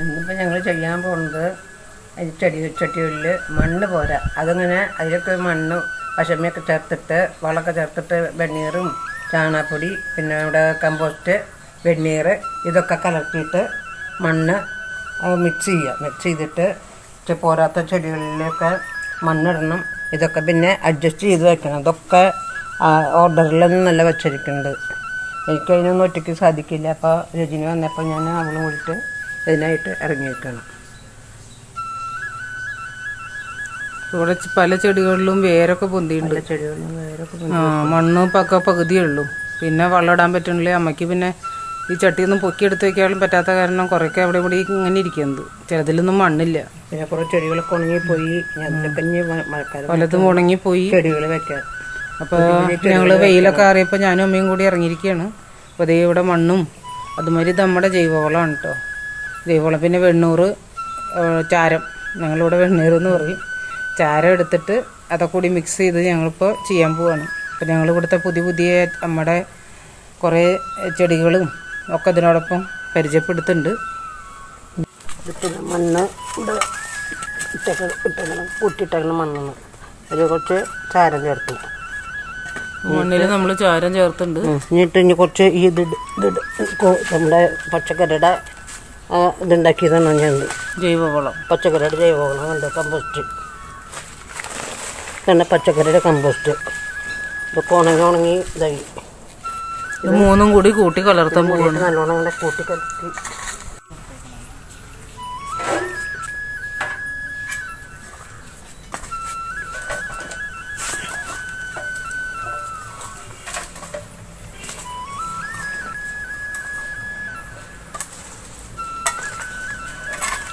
ഇന്നിപ്പോൾ ഞങ്ങൾ ചെയ്യാൻ പോകുന്നത് ചട്ടികളിൽ മണ്ണ് പോരാ, അതിങ്ങനെ അതിലൊക്കെ മണ്ണ് പശമയൊക്കെ ചേർത്തിട്ട് വളമൊക്കെ ചേർത്തിട്ട് വെണ്ണീറും ചാണകപ്പൊടി പിന്നെ ഇവിടെ കമ്പോസ്റ്റ് വെണ്ണീർ ഇതൊക്കെ കലർത്തിയിട്ട് മണ്ണ് മിക്സ് ചെയ്തിട്ട് പോരാത്ത ചെടികളിലൊക്കെ മണ്ണിടണം. ഇതൊക്കെ പിന്നെ അഡ്ജസ്റ്റ് ചെയ്ത് വയ്ക്കണം. ഇതൊക്കെ ഓർഡറിലൊന്നും നല്ല വെച്ചിരിക്കുന്നുണ്ട്. എനിക്കതിനൊന്നും ഒറ്റയ്ക്ക് സാധിക്കില്ല. അപ്പോൾ രജനി വന്നപ്പോൾ ഞാൻ അവളും കൂടിയിട്ട് ഇതിനായിട്ട് ഇറങ്ങിയിരിക്കണം. ഇവിടെ പല ചെടികളിലും വേരൊക്കെ പൊന്തിയുണ്ട്. മണ്ണ് പകുതിയേ ഉള്ളൂ. പിന്നെ വെള്ളം ഇടാൻ പറ്റണില്ലേ അമ്മയ്ക്ക്. പിന്നെ ഈ ചട്ടിയൊന്നും പൊക്കിയെടുത്ത് വയ്ക്കാനും പറ്റാത്ത കാരണം കുറേയൊക്കെ അവിടെ ഇവിടെ ഇങ്ങനെ ഇരിക്കുന്നത്. ചിലതിലൊന്നും മണ്ണില്ല. പിന്നെ കുറേ ചെടികളൊക്കെ ഉണങ്ങിപ്പോയി. പലതും ഉണങ്ങിപ്പോയി ചെടികൾ വെക്കാൻ. അപ്പോൾ ഞങ്ങൾ വെയിലൊക്കെ അറിയപ്പോൾ ഞാനും അമ്മയും കൂടി ഇറങ്ങിയിരിക്കുകയാണ്. അപ്പോൾ അതേ ഇവിടെ മണ്ണും അതുമാതിരി നമ്മുടെ ജൈവവളമാണ് കേട്ടോ. ജൈവവളം പിന്നെ വെണ്ണൂറ് ചാരം, ഞങ്ങളിവിടെ വെണ്ണീർ എന്ന് പറയും. ചാരം എടുത്തിട്ട് അതൊക്കെ കൂടി മിക്സ് ചെയ്ത് ഞങ്ങളിപ്പോൾ ചെയ്യാൻ പോവാണ്. അപ്പോൾ ഞങ്ങൾ ഇവിടുത്തെ പുതിയ നമ്മുടെ കുറേ ചെടികളും ഒക്കെ ഇതിനോടൊപ്പം പരിചയപ്പെടുത്തുന്നുണ്ട്. മണ്ണ് ഇവിടെ കൂട്ടിയിട്ടേക്കണം. മണ്ണെന്ന് അതിൽ കുറച്ച് ചാരം ചേർത്ത് മണ്ണിൽ നമ്മൾ ചാരം ചേർത്തുണ്ട്. ഇനി കുറച്ച് ഈ നമ്മുടെ പച്ചക്കറിയുടെ ഇതുണ്ടാക്കിയതാണ് ഞാൻ. ജൈവവളം, പച്ചക്കറിയുടെ ജൈവവളം ഉണ്ട്. കമ്പോസ്റ്റ് തന്നെ, പച്ചക്കറിയുടെ കമ്പോസ്റ്റ്. ഇതൊക്കെ ഉണങ്ങി ഇതായി. ഇത് മൂന്നും കൂടി കൂട്ടി കലർത്താൻ പോകുന്നു. നല്ലോണം കൂടെ കൂട്ടി കലർത്തി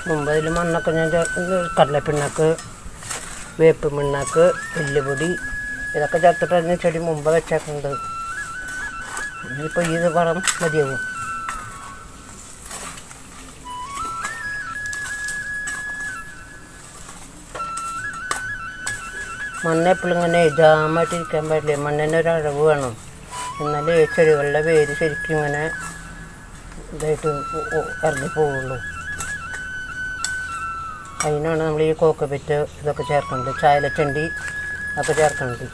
മുമ്പ് അതിൽ മണ്ണൊക്കെ ഞാൻ കടലപ്പിണ്ണാക്ക്, വേപ്പ് പിണ്ണാക്ക്, എല്ലുപൊടി ഇതൊക്കെ ചേർത്തിട്ടായിരുന്നു ചെടി മുമ്പ് വെച്ചേക്കുന്നത്. ഇനിയിപ്പോൾ ഇത് വളം മതിയാവും. മണ്ണ് എപ്പോഴും ഇങ്ങനെ ജാമായിട്ടിരിക്കാൻ പാടില്ല. മണ്ണിന് ഒരു അഴവ് വേണം. എന്നാലേ ചെടികളുടെ വേര് ശരിക്കും ഇങ്ങനെ ഇതായിട്ട് ഇറങ്ങി പോവുള്ളൂ. അതിനാണ് നമ്മൾ ഈ കോക്കോപീറ്റ് ഇതൊക്കെ ചേർക്കുന്നത്. ചായലച്ചണ്ടി ഒക്കെ ചേർക്കുന്നത്.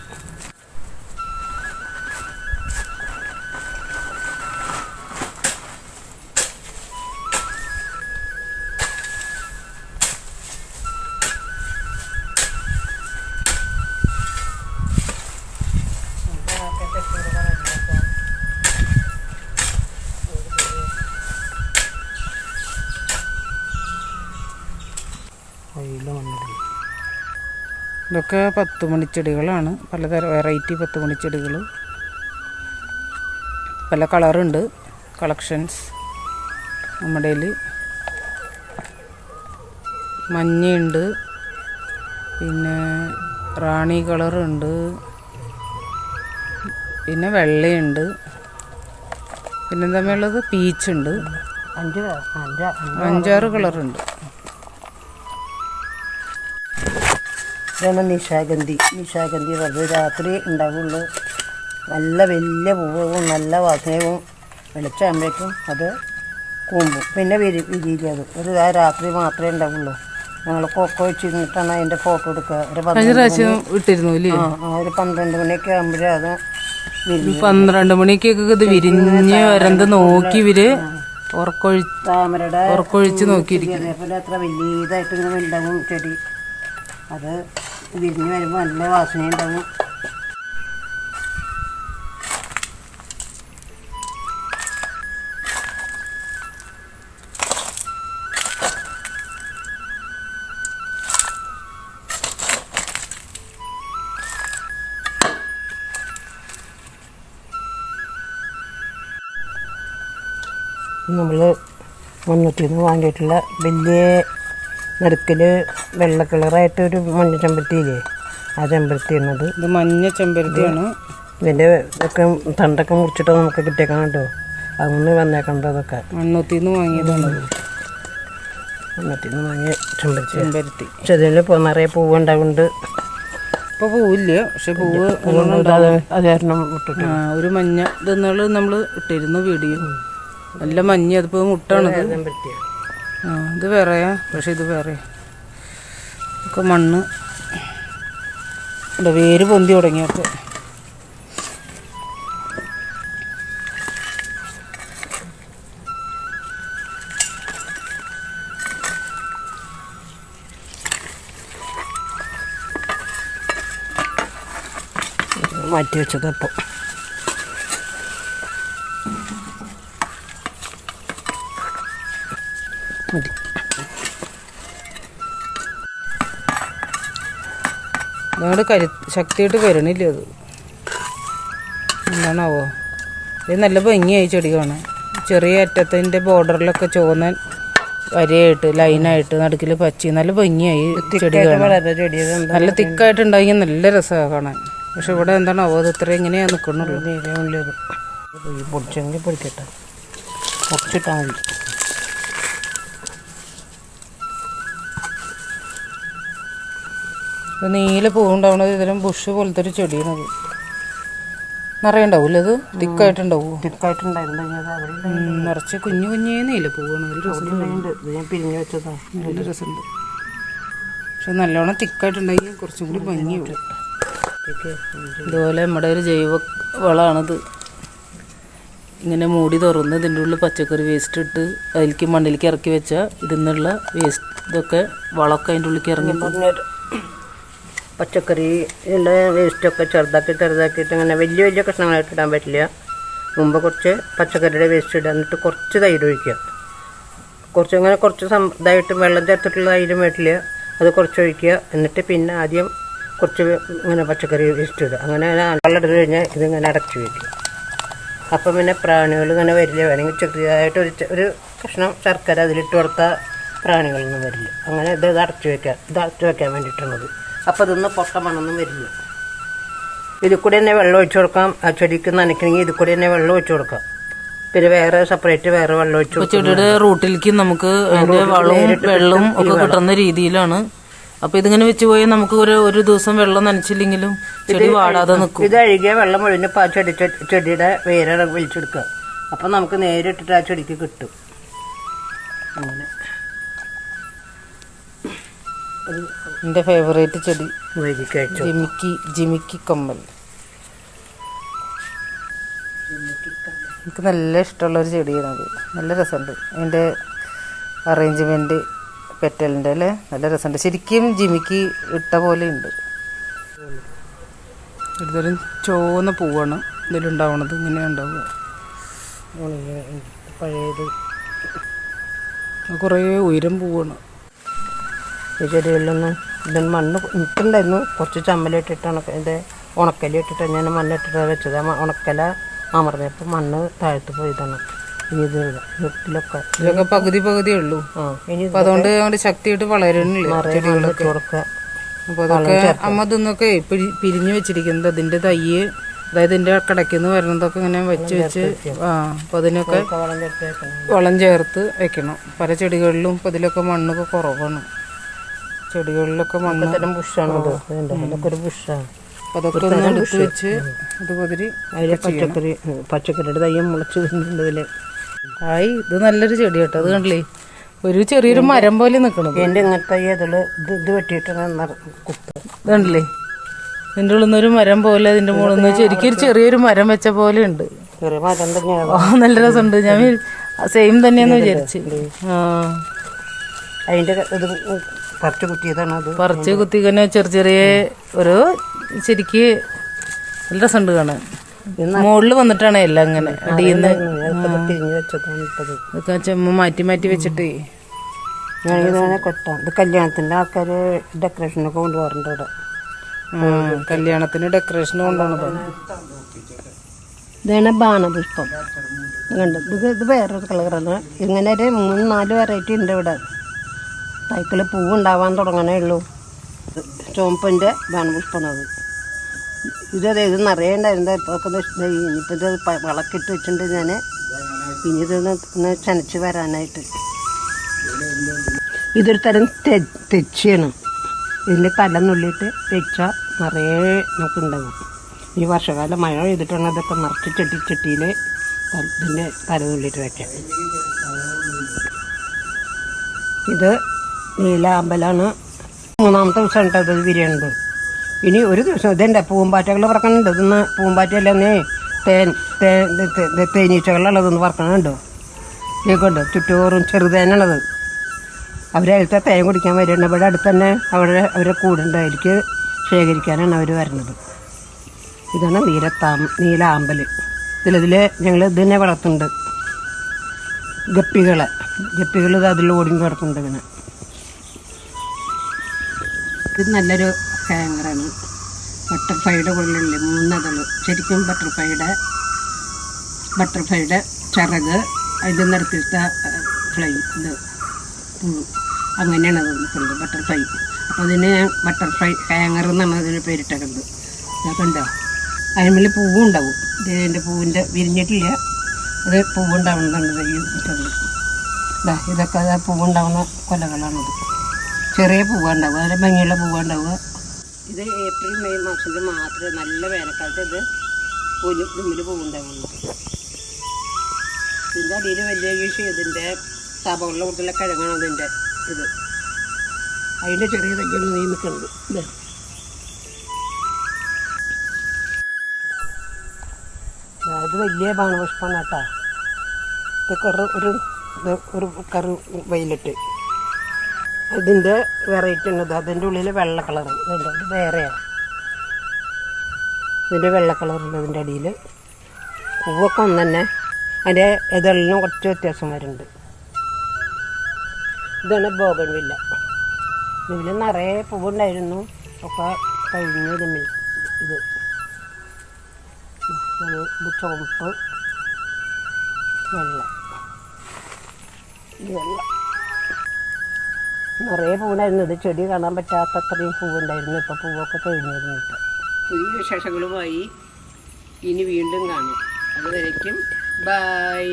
ഇതൊക്കെ 10 മണിച്ചെടികളാണ്. പലതരം വെറൈറ്റി 10 മണിച്ചെടികൾ. പല കളറുണ്ട്, കളക്ഷൻസ് നമ്മുടെ കയ്യിൽ. മഞ്ഞയുണ്ട്, പിന്നെ റാണി കളറുണ്ട്, പിന്നെ വെള്ളയുണ്ട്, പിന്നെ എന്താ ഉള്ളത് പീച്ചുണ്ട്. 5-6 കളറുണ്ട്. ഇതാണ് നിശാഗന്ധി വെറുതെ രാത്രി ഉണ്ടാവുള്ളൂ. നല്ല വലിയ പൂവും നല്ല വാസനയും വെളിച്ചാകുമ്പോഴേക്കും അത് കൂമ്പും. പിന്നെ വിരിയില്ല. അത് ഒരു രാത്രി മാത്രമേ ഉണ്ടാവുള്ളൂ. ഞങ്ങൾ കൊക്കോ വെച്ചിരുന്നിട്ടാണ് അതിൻ്റെ ഫോട്ടോ എടുക്കുക. ഒരു 12 മണിയൊക്കെ ആകുമ്പോഴേ അത് 12 മണിക്കൊക്കെ ഇത് വിരിഞ്ഞ് വരന്ത് നോക്കി ഇവര് ഉറക്കൊഴിച്ച് നോക്കിയിരിക്കും. അതേപോലെ അത്ര വലിയതായിട്ട് ഇങ്ങനെ ഉണ്ടാവും ചെടി. അത് വിരിഞ്ഞ് വരുമ്പോൾ നല്ല വാസനയുണ്ടാവും. നമ്മൾ മണ്ണുത്തിന്ന് വാങ്ങിയിട്ടുള്ള വലിയ നടുക്കിൽ വെള്ള കളറായിട്ടൊരു മഞ്ഞ ചെമ്പരത്തിയില്ലേ, ആ ചെമ്പരത്തി എന്നത്. ഇത് മഞ്ഞ ചെമ്പരത്തിയാണ്. ഇതിൻ്റെ ഒക്കെ തണ്ടൊക്കെ മുറിച്ചിട്ട് നമുക്ക് കിട്ടിയേക്കണം കേട്ടോ. അങ്ങനെ വന്നേക്കണത് അതൊക്കെ മണ്ണുത്തിന്ന് വാങ്ങിയതാണ്. മണ്ണുത്തിന്ന് വാങ്ങിയ ചെമ്പരത്തി. പക്ഷെ അതിൽ നിറയെ പൂവ് ഉണ്ടാവുന്നുണ്ട്. ഇപ്പോൾ പൂവില്ല, പക്ഷെ പൂവ് അത് കാരണം വിട്ടിട്ട് ഒരു മഞ്ഞ ഇതെന്നാൾ നമ്മൾ ഇട്ടിരുന്നു വീഡിയോ. നല്ല മഞ്ഞ, അതിപ്പോൾ മുട്ടാണത്. ഇത് വേറെയാ, പക്ഷെ ഇത് വേറെ ഒക്കെ മണ്ണ് വേര് പൊന്തി തുടങ്ങിയൊക്കെ. മാറ്റി വെച്ചത് അപ്പോൾ മതി. അതുകൊണ്ട് ശക്തിയായിട്ട് വരണില്ല. അത് എന്താണാവോ? ഇത് നല്ല ഭംഗിയായി ചെടി കാണാൻ. ചെറിയ അറ്റത്തിൻ്റെ ബോർഡറിലൊക്കെ ചുവന്ന വരയായിട്ട് ലൈനായിട്ട് നടുക്കിൽ പച്ചി നല്ല ഭംഗിയായി ചെടി കാണാൻ. നല്ല തിക്കായിട്ടുണ്ടായി നല്ല രസമാണ് കാണാൻ. പക്ഷെ ഇവിടെ എന്താണാവോ അത് ഇത്ര എങ്ങനെയാ നിൽക്കണുള്ളൂ. പൊടിച്ചെങ്കിൽ പൊടിക്കട്ടെ, പൊടിച്ചിട്ടാൽ മതി. നീല പൂവുണ്ടാവണത് ഇതിലും ബുഷ് പോലത്തെ ഒരു ചെടിയാണത്. നിറയെ ഉണ്ടാവില്ല? അത് തിക്കായിട്ടുണ്ടാവുമോ? നിറച്ച് കുഞ്ഞു കുഞ്ഞേ നീല പൂവാണ്. നല്ല രസമുണ്ട്. പിരിഞ്ഞു വെച്ചതാ, നല്ല രസമുണ്ട്. പക്ഷെ നല്ലോണം തിക്കായിട്ടുണ്ടായി കുറച്ചും കൂടി ഭംഗിയാവും. ഇതുപോലെ നമ്മുടെ ഒരു ജൈവ വളമാണിത്. ഇങ്ങനെ മൂടി തുറന്ന് ഇതിൻ്റെ ഉള്ളിൽ പച്ചക്കറി വേസ്റ്റ് ഇട്ട് അതിലേക്ക് മണ്ണിലേക്ക് ഇറക്കി വെച്ചാൽ ഇതിൽ നിന്നുള്ള വേസ്റ്റ് ഇതൊക്കെ വളമൊക്കെ അതിൻ്റെ ഉള്ളിലേക്ക് ഇറങ്ങി. പച്ചക്കറിയുടെ വേസ്റ്റൊക്കെ ചെറുതാക്കിയിട്ട് ഇങ്ങനെ വലിയ വലിയ കഷ്ണങ്ങളായിട്ട് ഇടാൻ പറ്റില്ല. മുമ്പ് കുറച്ച് പച്ചക്കറിയുടെ വേസ്റ്റ് ഇടുക, എന്നിട്ട് കുറച്ച് തൈര് ഒഴിക്കുക. കുറച്ച് ഇതായിട്ട് വെള്ളം ചേർത്തിട്ടുള്ള തൈരും പറ്റില്ല, അത് കുറച്ച് ഒഴിക്കുക. എന്നിട്ട് പിന്നെ ആദ്യം കുറച്ച് ഇങ്ങനെ പച്ചക്കറി വേസ്റ്റ് ഇടുക. അങ്ങനെ വെള്ളം ഇട്ട് കഴിഞ്ഞാൽ ഇതിങ്ങനെ അടച്ചു വയ്ക്കുക. അപ്പം പിന്നെ പ്രാണികൾ ഇങ്ങനെ വരില്ല. വേണമെങ്കിൽ ചെറിയതായിട്ട് ഒരു കഷ്ണം ശർക്കര അതിലിട്ട് കൊടുത്താൽ പ്രാണികളൊന്നും വരില്ല. അങ്ങനെ ഇത് അടച്ചു വയ്ക്കുക. ഇത് അടച്ചു വയ്ക്കാൻ വേണ്ടിയിട്ടുള്ളത്. അപ്പോൾ ഇതൊന്നും പൊട്ട മണമൊന്നും വരില്ല. ഇതിൽ കൂടി തന്നെ വെള്ളം ഒഴിച്ചു കൊടുക്കാം. ആ ചെടിക്ക് നനയ്ക്കണമെങ്കിൽ ഇതിൽ കൂടി തന്നെ വെള്ളം ഒഴിച്ചു കൊടുക്കാം. പിന്നെ വേറെ സെപ്പറേറ്റ് വേറെ വെള്ളം ഒഴിച്ചു കൊടുക്കാം. ചെടിയുടെ റൂട്ടിലേക്ക് നമുക്ക് അതിൻ്റെ വളവും വെള്ളവും ഒക്കെ കിട്ടുന്ന രീതിയിലാണ്. അപ്പോൾ ഇതിങ്ങനെ വെച്ച് പോയാൽ നമുക്ക് ഒരു ദിവസം വെള്ളം നനച്ചില്ലെങ്കിലും ചെടി വാടാതെ നിൽക്കും. ഇത് അഴുകിയ വെള്ളം ഒഴിഞ്ഞപ്പോൾ ആ ചെടിയുടെ വേരെ വലിച്ചെടുക്കുക. അപ്പം നമുക്ക് നേരിട്ടിട്ട് ആ ചെടിക്ക് കിട്ടും. അങ്ങനെ എൻ്റെ ഫേവറേറ്റ് ചെടി വൈകിക്കഴിച്ചു ജിമിക്കി കമ്മൽ. എനിക്ക് നല്ല ഇഷ്ടമുള്ളൊരു ചെടിയാണത്. നല്ല രസമുണ്ട് അതിൻ്റെ അറേഞ്ച്മെൻറ്റ് പെറ്റലിൻ്റെ അല്ലേ, നല്ല രസമുണ്ട്. ശരിക്കും ജിമിക്ക് ഇട്ട പോലെ ഉണ്ട്. ഒരുതരം ചുവന്ന പൂവാണ് ഇതിലുണ്ടാവണത്. ഇങ്ങനെ ഉണ്ടാവുക പഴയത് കുറേ ഉയരം പൂവാണ്. ഈ ചെടികളിലൊന്നും ഇതിന് മണ്ണ് ഇട്ടുണ്ടായിരുന്നു. കുറച്ച് ചമ്മലിട്ടിട്ടാണ് ഇത് ഉണക്കല ഞാൻ മണ്ണിട്ടിട്ടാണ് വെച്ചത്. ആ ഉണക്കല അമർന്നപ്പോൾ മണ്ണ് താഴ്ത്തു പോയതാണ്. ഇതൊക്കെ പകുതിയേ ഉള്ളൂ. അപ്പൊ അതുകൊണ്ട് ശക്തിയായിട്ട് വളരുന്നില്ല ചെടികളൊക്കെ. അപ്പൊ അതൊക്കെ അമ്മ ഇതൊന്നൊക്കെ പിരിഞ്ഞു വെച്ചിരിക്കുന്നത് അതിന്റെ തയ്യ്, അതായത് ഇതിന്റെ കിടക്കിന്ന് വരുന്നതൊക്കെ ഇങ്ങനെ വെച്ച് അപ്പൊ അതിനൊക്കെ വളം ചേർത്ത് വെക്കണം. പല ചെടികളിലും ഇപ്പൊ ഇതിലൊക്കെ മണ്ണൊക്കെ കുറവാണ്. ചെടികളിലൊക്കെ മണ്ണ് ബുഷാണ്. അതൊക്കെ ഒന്ന് എടുത്ത് വെച്ച് ഇത് പൊതിരി പച്ചക്കറിയുടെ തയ്യ മുളച്ച് വരുന്നുണ്ട് ഇതില്. ഇത് നല്ലൊരു ചെടി കേട്ടോ. അത് കണ്ടില്ലേ, ഒരു ചെറിയൊരു മരം പോലെ നിൽക്കണം. എൻ്റെ ഇങ്ങനത്തെ ഇത് വെട്ടിയിട്ടാണ് ഇത് കണ്ടില്ലേ, ഇതിൻ്റെ ഉള്ളിൽ നിന്നൊരു മരം പോലെ അതിന്റെ മുകളിൽ നിന്ന് ശരിക്കും ചെറിയൊരു മരം വെച്ച പോലെ ഉണ്ട്. മരം തന്നെയാണ്. നല്ല രസമുണ്ട്. ഞാൻ സെയിം തന്നെയാന്ന് വിചാരിച്ച്. അതിന്റെ ഇത് പറിച്ച് കുത്തിയതാണ്. അത് പറിച്ച് കുത്തി തന്നെ ചെറിയ ഒരു ശരിക്ക് നല്ല രസമുണ്ട് കാണാൻ. മുകളിൽ വന്നിട്ടാണ് എല്ലാം ഇങ്ങനെ അടിയുന്ന ചെമ്മ മാറ്റി വെച്ചിട്ട് ഞാനിങ്ങനെ കൊട്ടാം. ഇത് കല്യാണത്തിന്റെ ആൾക്കാര് ഡെക്കറേഷനൊക്കെ കൊണ്ടുപോകാറുണ്ട് ഇവിടെ. കല്യാണത്തിന് ഡെക്കറേഷൻ കൊണ്ടുപോകുന്നത്. ഇതാണ് ബാണപുഷ്പം. ഇത് വേറൊരു കളറാണ്. ഇങ്ങനെ ഒരു 3-4 വെറൈറ്റി ഉണ്ട് ഇവിടെ. സൈക്കിളിൽ പൂവുണ്ടാവാൻ തുടങ്ങണേ ഉള്ളൂ. ചുവപ്പിൻ്റെ ബാണപുഷ്പമാണത്. ഇതേ ഇത് നിറയെ ഉണ്ടായിരുന്നത്. ഇപ്പോൾ ഇനിയിപ്പോൾ ഇത് വളക്കിട്ട് വെച്ചിട്ടുണ്ട് ഞാൻ. ഇനി ഇതൊന്ന് ചനച്ച് വരാനായിട്ട്. ഇതൊരു തരം തെച്ചിയാണ്. ഇതിൻ്റെ തല നുള്ളിയിട്ട് വെച്ചാൽ നിറയെ നമുക്കുണ്ടാകും. ഈ വർഷകാലം മഴ പെയ്തിട്ടാണ് ഇതൊക്കെ നിറച്ച് ചട്ടിയിൽ ഇതിൻ്റെ തല നുള്ളിയിട്ട് വെക്കാം. ഇത് നീലാമ്പലാണ്. 3-ാമത്തെ ദിവസം കേട്ടോ ഇത് വിരിയണത്. ഇനി ഒരു ദിവസം ഇതെൻ്റെ പൂമ്പാറ്റകൾ പറക്കണുണ്ട്. ഇതൊന്ന് പൂമ്പാറ്റയല്ലേ തേനീച്ചകളുള്ളതൊന്ന് പറക്കണുണ്ടോ. ഇതൊക്കെയുണ്ട് ചുറ്റോറും ചെറുതേനുള്ളത്. അവരടുത്ത തേൻ കുടിക്കാൻ വരുന്നുണ്ട്. ഇവിടെ അടുത്ത് തന്നെ അവരെ കൂടുണ്ട്. അതിലേക്ക് ശേഖരിക്കാനാണ് അവർ വരുന്നത്. ഇതാണ് നീലാമ്പൽ. ഇതിൽ ഞങ്ങൾ ഇത് തന്നെ വളർത്തുന്നുണ്ട്. ഗപ്പികൾ ഇത് അതിൽ ഓടി കിടക്കുന്നുണ്ട്. ഇങ്ങനെ ഇത് നല്ലൊരു ഹാങ്ങറാണ്. ബട്ടർഫ്ലൈയുടെ ഉള്ളിൽ 3 ഇതള്. ശരിക്കും ബട്ടർഫ്ലൈയുടെ ചിറക് ഇത് നിർത്തിയിട്ട ഫ്ലൈ ഇത് അങ്ങനെയാണ് അത് നിൽക്കുന്നത് ബട്ടർഫ്ലൈ. അപ്പോൾ അതിന് ബട്ടർഫ്ലൈ ഹാങ്ങർ എന്നാണ് അതിന് പേരിട്ടത്. ഇതൊക്കെ ഉണ്ടോ. അതിന്മേൽ പൂവുണ്ടാവും. ഇതിൻ്റെ പൂവിൻ്റെ വിരിഞ്ഞിട്ടില്ല. അത് പൂവുണ്ടാവുന്നതാണ് ഈ ഇട്ടത്. ഇതൊക്കെ അത് പൂവുണ്ടാവുന്ന കൊലകളാണത്. ചെറിയ പൂവുണ്ടാവുക, അതിൻ്റെ ഭംഗിയുള്ള പൂവുണ്ടാവുക. ഇത് ഏപ്രിൽ മെയ് മാസത്തിൽ മാത്രമേ നല്ല വേനൽക്കാലത്ത് ഇത് ഇതിൽ പൂവുണ്ടാവുള്ളൂ. ഇതിൻ്റെ അടിയിൽ വലിയ ഇതിൻ്റെ സഭകളിലെ കൂടുതലുള്ള കിഴങ്ങാണ് അതിൻ്റെ ഇത്. അതിൻ്റെ ചെറിയ തയ്യാണ് നീ നിൽക്കുന്നത്. ഇത് വലിയ ബാണപുഷ്പമാണ് കേട്ടോ. ഇത് ഒരു കറു വയലറ്റ്. ഇതിൻ്റെ വെറൈറ്റി ഉള്ളത്. അതിൻ്റെ ഉള്ളിൽ വെള്ള കളർ ഇത് വേറെയാണ്. ഇതിൻ്റെ വെള്ള കളറുണ്ട്. ഇതിൻ്റെ അടിയിൽ പൂവൊക്കെ ഒന്ന് തന്നെ. അതിൻ്റെ ഇതെല്ലാം കുറച്ച് വ്യത്യാസം വരുന്നുണ്ട്. ഇതാണ് ബോഗൺവില്ല. ഇതിൽ നിറയെ പൂവുണ്ടായിരുന്നു. ഒക്കെ കഴിഞ്ഞു. ഇത് ചുവപ്പ് വെള്ള നിറയെ പൂവുണ്ടായിരുന്നു. ഇത് ചെടി കാണാൻ പറ്റാത്ത അത്രയും പൂവുണ്ടായിരുന്നു. ഇപ്പം പൂവൊക്കെ കഴിഞ്ഞിരുന്നു. പുതിയ വിശേഷങ്ങളുമായി ഇനി വീണ്ടും കാണും. അതുവരേക്കും ബൈ.